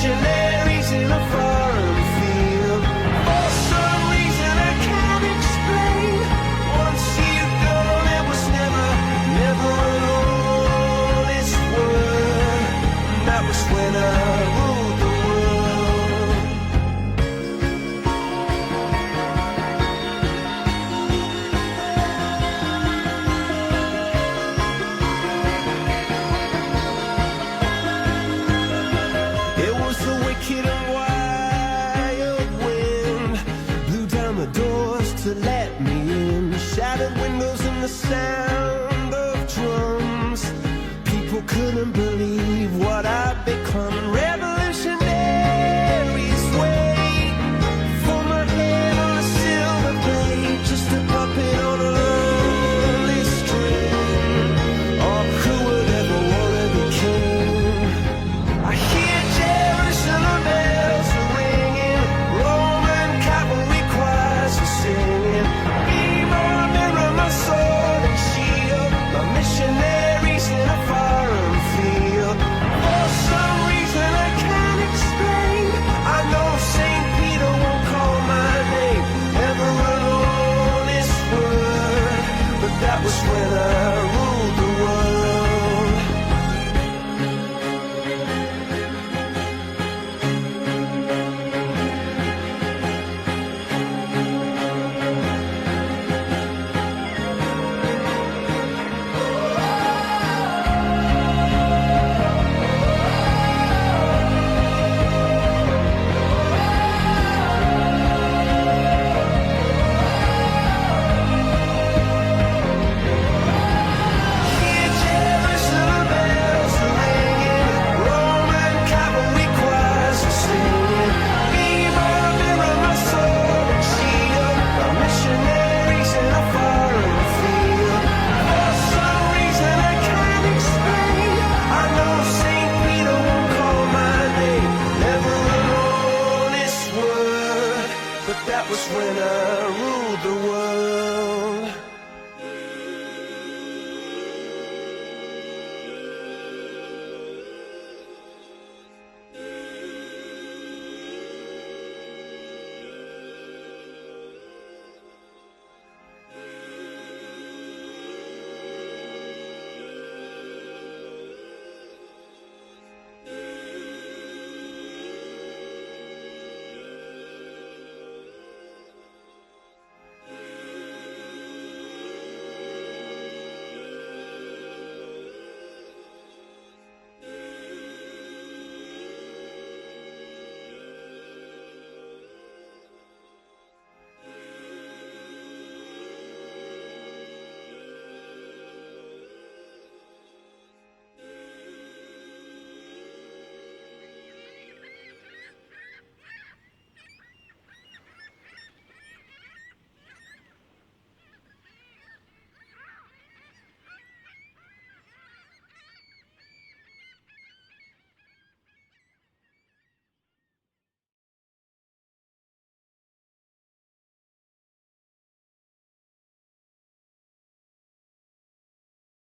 missionaries in a foreign field. For some reason I can't explain, once you've gone it was never an honest word. And that was when I ruled the world. It was the wicked and wild wind, blew down the doors to let me in, shattered windows and the sound of drums. People couldn't believe what I'd become. Revolutionaries wait for my head on a silver blade, just a puppet on a lonely string. Oh, who would ever want to be king? I hear Jerusalem bells are ringing, Roman cavalry choirs are singing. Be my mirror, my sword and shield, my missionaries in a foreign field. For some reason I can't explain, I know St. Peter won't call my name, never an honest word. But that was when I ruled the world. Hear Jerusalem bells are ringing, Roman cavalry choirs are singing. Be my mirror, my sword and shield, my missionaries in a foreign field. For some reason I can't explain, I know St. Peter won't call my name, never an honest word. But that was when I